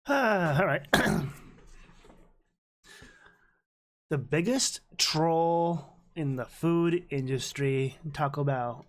All right. The biggest troll in the food industry, Taco Bell.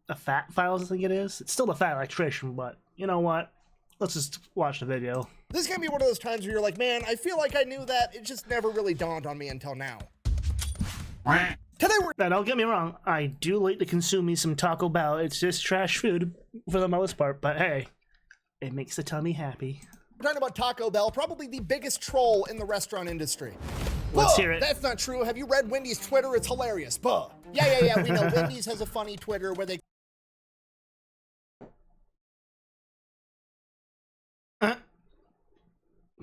The Fat Files, I think it is. It's still the Fat Electrician, but you know what? Let's just watch the video. This is gonna be one of those times where you're like, man, I feel like I knew that. It just never really dawned on me until now. Today we're... Now, don't get me wrong. I do like to consume me some Taco Bell. It's just trash food for the most part, but hey, it makes the tummy happy. We're talking about Taco Bell, probably the biggest troll in the restaurant industry. Let's hear it. That's not true. Have you read Wendy's Twitter? It's hilarious. Buh. Yeah, we know. Wendy's has a funny Twitter where they...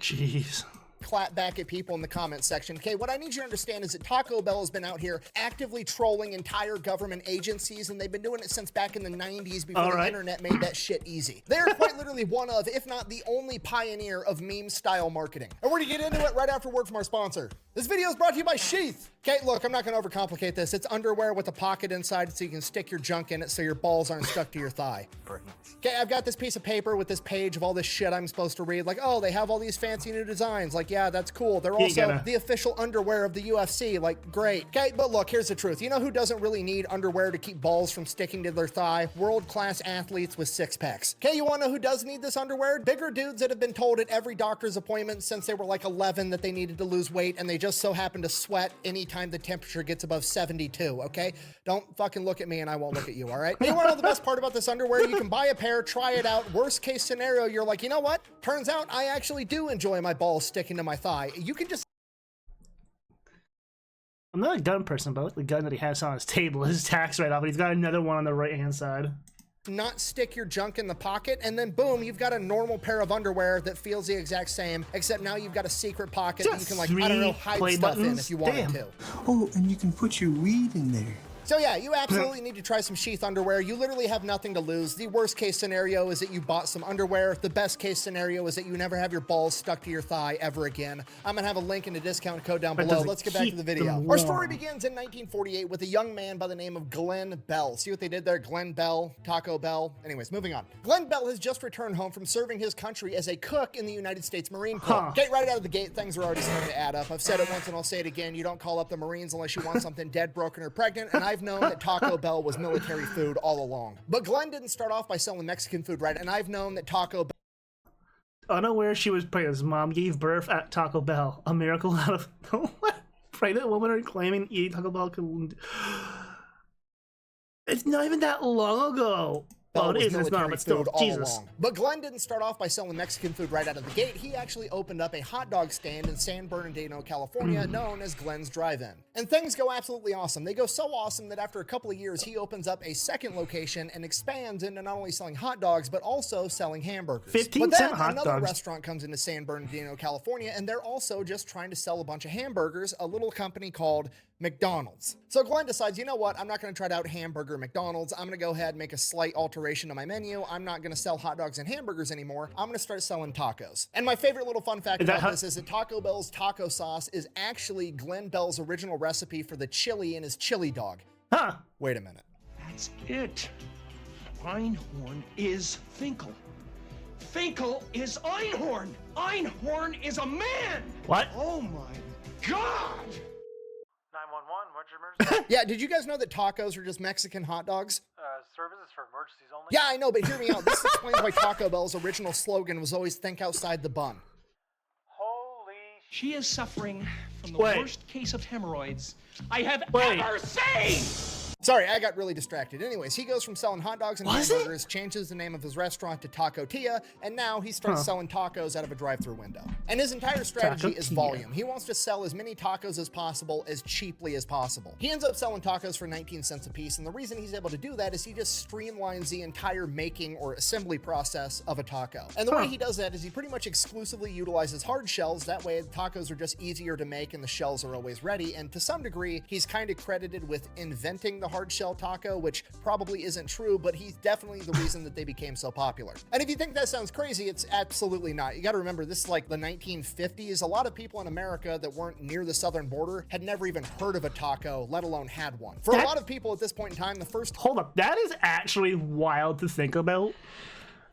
Jeez. clap back at people in the comment section. Okay, what I need you to understand is that Taco Bell has been out here actively trolling entire government agencies, and they've been doing it since back in the 90s before the internet made that shit easy. They're quite literally one of, if not the only pioneer of meme-style marketing. And we're gonna get into it right after word from our sponsor. This video is brought to you by Sheath. Okay, look, I'm not gonna overcomplicate this. It's underwear with a pocket inside so you can stick your junk in it so your balls aren't stuck to your thigh. Okay, I've got this piece of paper with this page of all this shit I'm supposed to read. Like, oh, they have all these fancy new designs. Like, yeah, that's cool. They're also the official underwear of the UFC. Like, great. Okay, but look, here's the truth. You know who doesn't really need underwear to keep balls from sticking to their thigh? World-class athletes with six-packs. Okay, you wanna know who does need this underwear? Bigger dudes that have been told at every doctor's appointment since they were like 11 that they needed to lose weight, and they just so happen to sweat anytime the temperature gets above 72, okay? Don't fucking look at me and I won't look at you, all right? You wanna know the best part about this underwear? You can buy a pair, try it out. Worst case scenario, you're like, you know what? Turns out I actually do enjoy my balls sticking to my thigh. You can just... I'm not a gun person, but I like the gun that he has on his table. His tax right off, but he's got another one on the right-hand side. Not stick your junk in the pocket, and then boom, you've got a normal pair of underwear that feels the exact same, except now you've got a secret pocket that you can, like, I don't know, hide stuff in if you wanted to. Oh, and you can put your weed in there. So yeah, you absolutely need to try some Sheath underwear. You literally have nothing to lose. The worst case scenario is that you bought some underwear. The best case scenario is that you never have your balls stuck to your thigh ever again. I'm gonna have a link and a discount code down below. Let's get back to the video. Our story begins in 1948 with a young man by the name of Glenn Bell. See what they did there? Glenn Bell, Taco Bell. Anyways, moving on. Glenn Bell has just returned home from serving his country as a cook in the United States Marine Corps. Get right out of the gate, things are already starting to add up. I've said it once and I'll say it again. You don't call up the Marines unless you want something dead, broken, or pregnant, and I've known that Taco Bell was military food all along. But Glenn didn't start off by selling Mexican food, right? And I've known that Taco Bell... Unaware she was pregnant, his mom gave birth at Taco Bell. A miracle out of... What? Pregnant woman are claiming eating Taco Bell could... It's not even that long ago. Bell it is, military it's not, but still, food all Jesus. along. But Glenn didn't start off by selling Mexican food right out of the gate. He actually opened up a hot dog stand in San Bernardino, California, known as Glenn's Drive-In. And things go absolutely awesome. They go so awesome that after a couple of years, he opens up a second location and expands into not only selling hot dogs, but also selling hamburgers. 15-cent hot another dogs. restaurant comes into San Bernardino, California, and they're also just trying to sell a bunch of hamburgers, a little company called McDonald's. So Glenn decides, you know what? I'm not going to try to out hamburger McDonald's. I'm going to go ahead and make a slight alteration to my menu. I'm not going to sell hot dogs and hamburgers anymore. I'm going to start selling tacos. And my favorite little fun fact about this is that Taco Bell's taco sauce is actually Glenn Bell's original recipe for the chili in his chili dog. Huh. Wait a minute. That's it. Einhorn is Finkel. Finkel is Einhorn. Einhorn is a man. What? Oh my God. 911, what's your emergency? Yeah, did you guys know that tacos are just Mexican hot dogs? Services for emergencies only? Yeah, I know, but hear me out. This explains why Taco Bell's original slogan was always think outside the bun. Holy She is suffering from the Wait. worst case of hemorrhoids I have Wait. ever seen. Sorry, I got really distracted. Anyways, he goes from selling hot dogs and Was it? hamburgers, changes the name of his restaurant to Taco Tia, and now he starts selling tacos out of a drive-thru window. And his entire strategy Taco is Tia. volume. He wants to sell as many tacos as possible, as cheaply as possible. He ends up selling tacos for 19 cents a piece, and the reason he's able to do that is he just streamlines the entire making or assembly process of a taco. And the way he does that is he pretty much exclusively utilizes hard shells. That way, the tacos are just easier to make and the shells are always ready. And to some degree, he's kind of credited with inventing the hard shell taco, which probably isn't true, but he's definitely the reason that they became so popular. And if you think that sounds crazy, it's absolutely not. You got to remember, this is like the 1950s. A lot of people in America that weren't near the southern border had never even heard of a taco, let alone had one. For a lot of people at this point in time, the first... Hold up. That is actually wild to think about.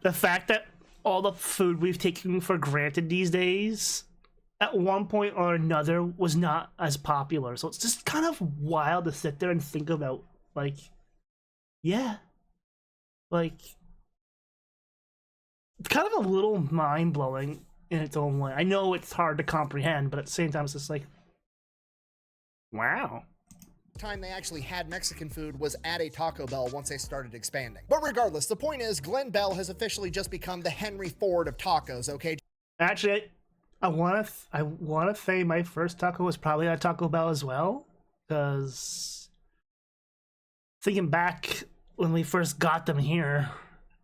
The fact that all the food we've taken for granted these days, at one point or another, was not as popular. So it's just kind of wild to sit there and think about, like, yeah, like, it's kind of a little mind-blowing in its own way. I know it's hard to comprehend, but at the same time, it's just like, wow. Time they actually had Mexican food was at a Taco Bell once they started expanding. But regardless, the point is Glenn Bell has officially just become the Henry Ford of tacos, okay? Actually, I wanna say my first taco was probably at Taco Bell as well, because thinking back when we first got them here,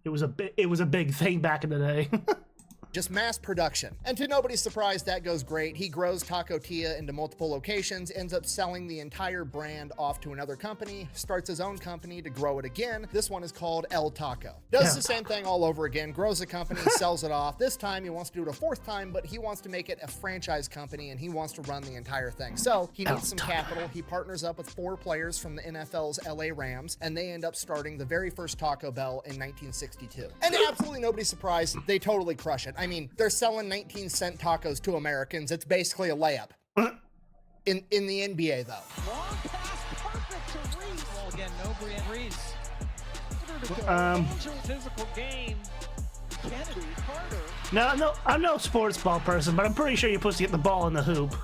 it was a big thing back in the day. Just mass production. And to nobody's surprise, that goes great. He grows Taco Tia into multiple locations, ends up selling the entire brand off to another company, starts his own company to grow it again. This one is called El Taco. Does the same thing all over again, grows a company, sells it off. This time he wants to do it a fourth time, but he wants to make it a franchise company and he wants to run the entire thing. So he needs some capital. He partners up with 4 players from the NFL's LA Rams, and they end up starting the very first Taco Bell in 1962. And to absolutely nobody's surprise, they totally crush it. I mean, they're selling 19-cent tacos to Americans. It's basically a layup. In the NBA, though. Long pass, perfect to Reese. Well, again, no Reese. Physical game. Kennedy, Carter. No, I'm no sports ball person, but I'm pretty sure you're supposed to get the ball in the hoop.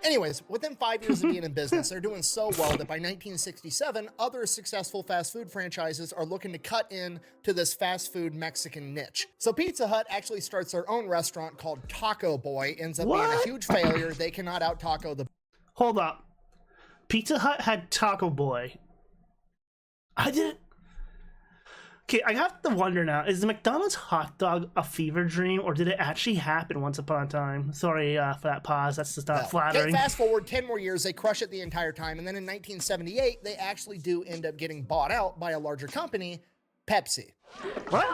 Anyways, within 5 years of being in business, they're doing so well that by 1967, other successful fast food franchises are looking to cut in to this fast food Mexican niche. So Pizza Hut actually starts their own restaurant called Taco Boy, ends up being a huge failure. They cannot out-taco the... Hold up. Pizza Hut had Taco Boy. I didn't... Okay, I have to wonder now, is the McDonald's hot dog a fever dream, or did it actually happen once upon a time? Sorry for that pause, that's just not flattering. Fast forward 10 more years, they crush it the entire time, and then in 1978, they actually do end up getting bought out by a larger company, Pepsi. What?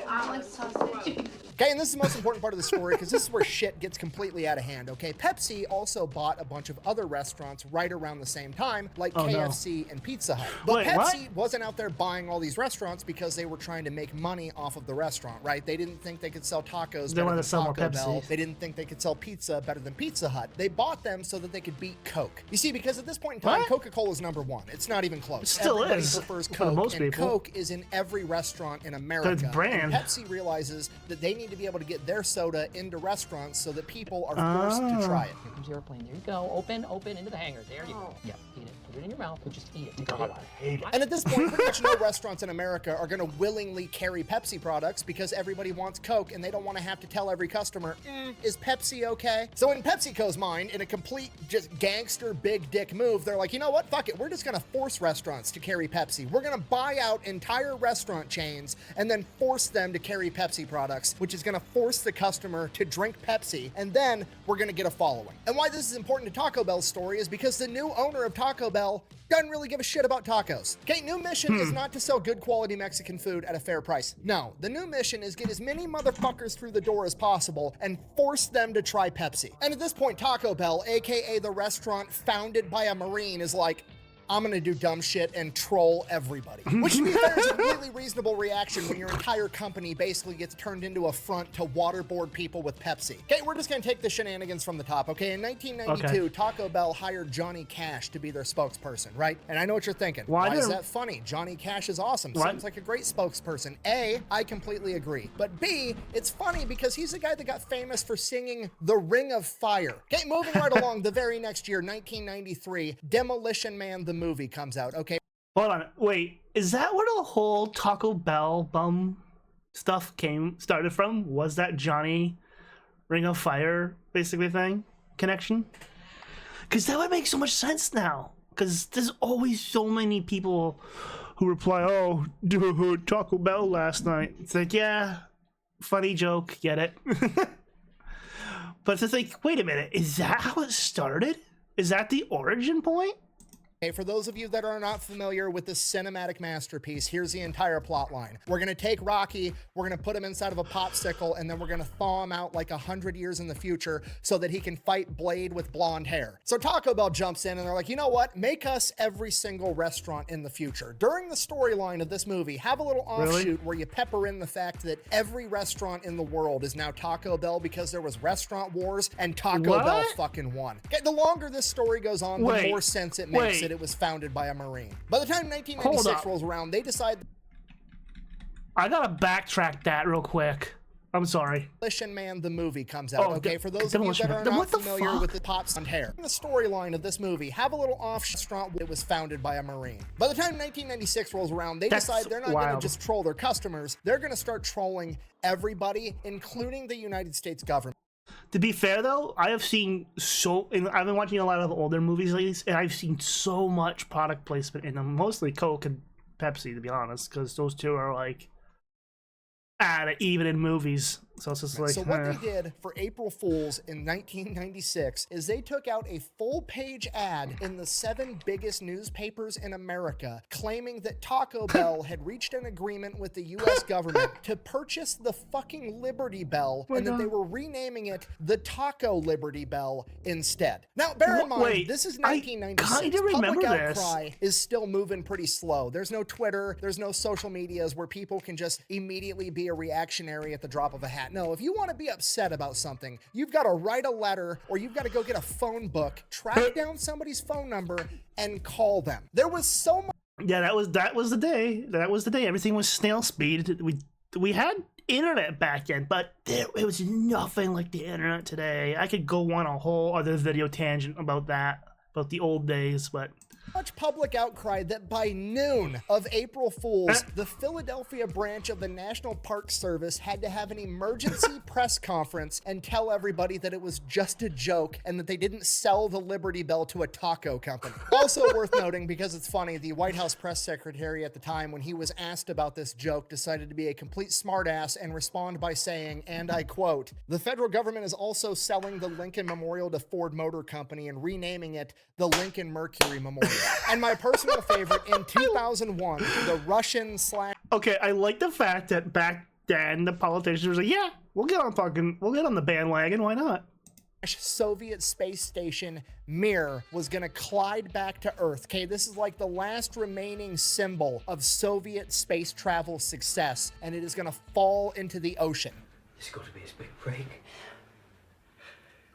Omelet sausage. Okay, and this is the most important part of the story because this is where shit gets completely out of hand, okay? Pepsi also bought a bunch of other restaurants right around the same time, like KFC and Pizza Hut. But Wait, Pepsi wasn't out there buying all these restaurants because they were trying to make money off of the restaurant, right? They didn't think they could sell tacos better than Taco Bell. They didn't think they could sell pizza better than Pizza Hut. They bought them so that they could beat Coke. You see, because at this point in time, Coca-Cola is number one. It's not even close. It still Everybody is prefers for Coke, most and people. Coke is in every restaurant in America. It's brand. And Pepsi realizes that they need to be able to get their soda into restaurants so that people are forced to try it. Here comes the airplane. There you go. Open into the hangar. There you go. Yeah, eat it. Put it in your mouth, but just eat it. God, I hate it. And at this point, pretty much no restaurants in America are going to willingly carry Pepsi products because everybody wants Coke and they don't want to have to tell every customer, is Pepsi okay? So in PepsiCo's mind, in a complete just gangster big dick move, they're like, you know what? Fuck it. We're just going to force restaurants to carry Pepsi. We're going to buy out entire restaurant chains and then force them to carry Pepsi products, which is going to force the customer to drink Pepsi, and then we're going to get a following. And why this is important to Taco Bell's story is because the new owner of Taco Bell doesn't really give a shit about tacos. Okay, new mission is not to sell good quality Mexican food at a fair price. No, the new mission is get as many motherfuckers through the door as possible and force them to try Pepsi. And at this point, Taco Bell, aka the restaurant founded by a Marine, is like, I'm gonna do dumb shit and troll everybody. Which, to be fair, is a really reasonable reaction when your entire company basically gets turned into a front to waterboard people with Pepsi. Okay, we're just gonna take the shenanigans from the top, okay? In 1992, Taco Bell hired Johnny Cash to be their spokesperson, right? And I know what you're thinking. Why is that funny? Johnny Cash is awesome. Sounds like a great spokesperson. A, I completely agree. But B, it's funny because he's the guy that got famous for singing The Ring of Fire. Okay, moving right along, the very next year, 1993, Demolition Man the movie comes out. Okay, hold on, wait, is that where the whole Taco Bell bum stuff started from? Was that Johnny Ring of Fire basically thing connection? Because that would make so much sense now, because there's always so many people who reply, oh, dude, Taco Bell last night. It's like, yeah, funny joke, get it. But it's like, wait a minute, is that how it started? Is that the origin point? Okay, for those of you that are not familiar with this cinematic masterpiece, here's the entire plot line. We're gonna take Rocky, we're gonna put him inside of a popsicle, and then we're gonna thaw him out like 100 years in the future so that he can fight Blade with blonde hair. So Taco Bell jumps in and they're like, you know what? Make us every single restaurant in the future. During the storyline of this movie, have a little offshoot where you pepper in the fact that every restaurant in the world is now Taco Bell because there was restaurant wars and Taco Bell fucking won. Okay, the longer this story goes on, the more sense it makes that it was founded by a Marine. By the time 1996 rolls around, they decide. I gotta backtrack that real quick. I'm sorry. Demolition Man, the movie comes out. Okay, for those of you that are not familiar with the pops and hair, the storyline of this movie, have a little off restaurant. It was founded by a Marine. By the time 1996 rolls around, they decide they're not going to just troll their customers. They're going to start trolling everybody, including the United States government. To be fair, though, I have seen and I've been watching a lot of older movies lately, and I've seen so much product placement in them, mostly Coke and Pepsi, to be honest, because those two are like even in movies. So it's just like. So what they did for April Fools in 1996 is they took out a full-page ad in the 7 biggest newspapers in America, claiming that Taco Bell had reached an agreement with the U.S. government to purchase the fucking Liberty Bell, and that they were renaming it the Taco Liberty Bell instead. Now, bear in mind, this is 1996. I kind of remember Public outcry is still moving pretty slow. There's no Twitter, there's no social medias where people can just immediately be a reactionary at the drop of a hat. No, if you want to be upset about something, you've got to write a letter, or you've got to go get a phone book, track down somebody's phone number, and call them. There was so much. Yeah, that was the day. That was the day. Everything was snail speed. We had internet back then, but it was nothing like the internet today. I could go on a whole other video tangent about the old days, but. Much public outcry that by noon of April Fools, the Philadelphia branch of the National Park Service had to have an emergency press conference and tell everybody that it was just a joke and that they didn't sell the Liberty Bell to a taco company. Also worth noting, because it's funny, the White House press secretary at the time, when he was asked about this joke, decided to be a complete smartass and respond by saying, and I quote, "The federal government is also selling the Lincoln Memorial to Ford Motor Company and renaming it the Lincoln Mercury Memorial." And my personal favorite, in 2001, the Russian / Okay, I like the fact that back then the politicians were like, yeah, we'll get on the bandwagon, why not? Soviet space station Mir was gonna collide back to Earth. Okay, this is like the last remaining symbol of Soviet space travel success, and it is gonna fall into the ocean. It's got to be his big break.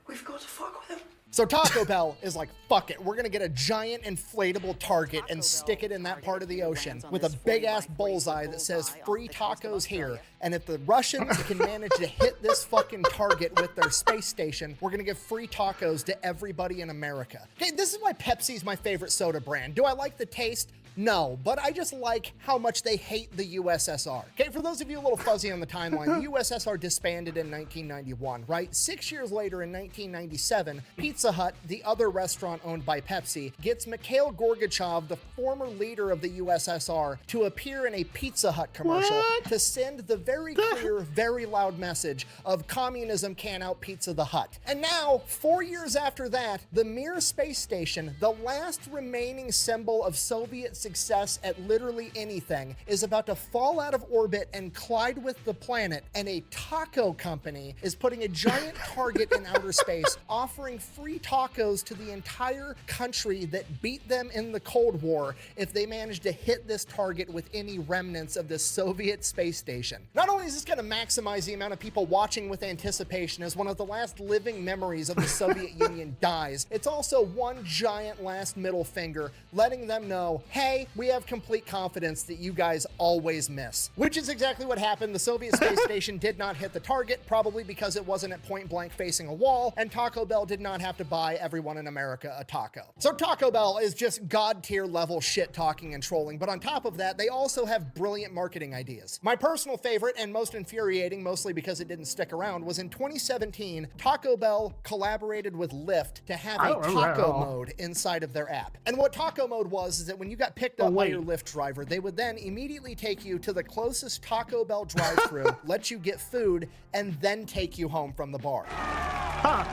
We've got to fuck with him. So Taco Bell is like, fuck it, we're gonna get a giant inflatable target and stick it in that part of the ocean with a big ass bullseye that says free tacos here. And if the Russians can manage to hit this fucking target with their space station, we're gonna give free tacos to everybody in America. Okay, this is why Pepsi's my favorite soda brand. Do I like the taste? No, but I just like how much they hate the USSR. Okay, for those of you a little fuzzy on the timeline, the USSR disbanded in 1991, right? 6 years later, in 1997, Pizza Hut, the other restaurant owned by Pepsi, gets Mikhail Gorbachev, the former leader of the USSR, to appear in a Pizza Hut commercial to send the very clear, very loud message of communism can't out Pizza the Hut. And now, 4 years after that, the Mir space station, the last remaining symbol of Soviet success at literally anything, is about to fall out of orbit and collide with the planet, and a taco company is putting a giant target in outer space, offering free tacos to the entire country that beat them in the Cold War if they manage to hit this target with any remnants of this Soviet space station. Not only is this going to maximize the amount of people watching with anticipation as one of the last living memories of the Soviet Union dies, it's also one giant last middle finger letting them know, hey, we have complete confidence that you guys always miss. Which is exactly what happened. The Soviet space station did not hit the target, probably because it wasn't at point blank facing a wall, and Taco Bell did not have to buy everyone in America a taco. So Taco Bell is just god tier level shit talking and trolling, but on top of that, they also have brilliant marketing ideas. My personal favorite and most infuriating, mostly because it didn't stick around, was in 2017, Taco Bell collaborated with Lyft to have a taco mode inside of their app. And what taco mode was is that when you got picked up by your Lyft driver, they would then immediately take you to the closest Taco Bell drive-thru, let you get food, and then take you home from the bar. Huh.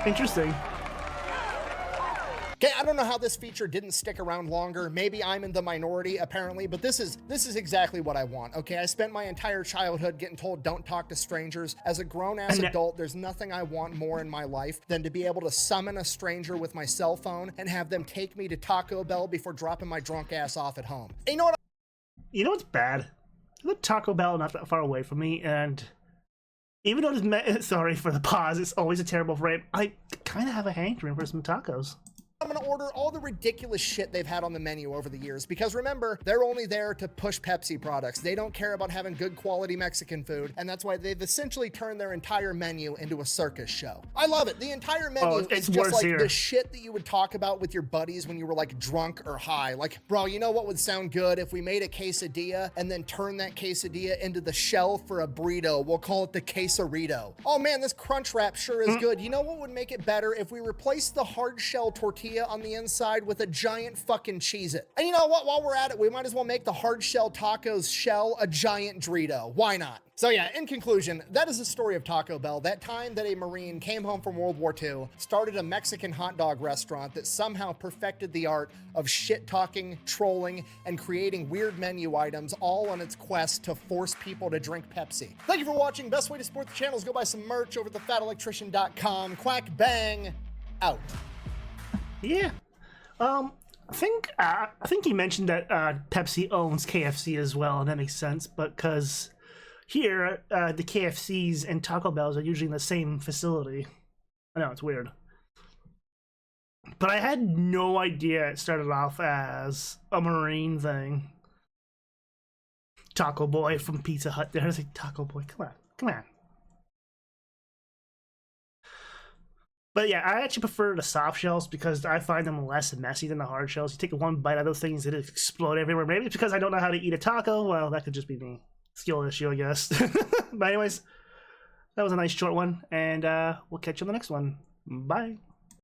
Interesting. Okay, I don't know how this feature didn't stick around longer. Maybe I'm in the minority, apparently, but this is exactly what I want, okay? I spent my entire childhood getting told don't talk to strangers. As a grown-ass adult, there's nothing I want more in my life than to be able to summon a stranger with my cell phone and have them take me to Taco Bell before dropping my drunk ass off at home. And you know what? You know what's bad? The Taco Bell not that far away from me, and even though it's sorry for the pause, it's always a terrible frame. I kind of have a hankering for some tacos. I'm gonna order all the ridiculous shit they've had on the menu over the years, because remember, they're only there to push Pepsi products. They don't care about having good quality Mexican food, and that's why they've essentially turned their entire menu into a circus show. I love it. The entire menu is just like the shit that you would talk about with your buddies when you were like drunk or high. Like, bro, you know what would sound good if we made a quesadilla and then turn that quesadilla into the shell for a burrito? We'll call it the quesarito. Oh man, this crunch wrap sure is good. You know what would make it better? If we replaced the hard shell tortilla on the inside with a giant fucking Cheez-It. And you know what? While we're at it, we might as well make the hard shell tacos shell a giant Dorito. Why not? So yeah, in conclusion, that is the story of Taco Bell. That time that a Marine came home from World War II, started a Mexican hot dog restaurant that somehow perfected the art of shit-talking, trolling, and creating weird menu items, all on its quest to force people to drink Pepsi. Thank you for watching. Best way to support the channel is go buy some merch over at thefatelectrician.com. Quack bang, out. Yeah. I think he mentioned that Pepsi owns KFC as well, and that makes sense, but because here, the KFCs and Taco Bells are usually in the same facility. I know, it's weird. But I had no idea it started off as a Marine thing. Taco Boy from Pizza Hut there. I was like, Taco Boy, come on. But yeah, I actually prefer the soft shells because I find them less messy than the hard shells. You take one bite of those things, it explode everywhere. Maybe it's because I don't know how to eat a taco. Well, that could just be me. Skill issue, I guess. But anyways, that was a nice short one, and we'll catch you on the next one. Bye.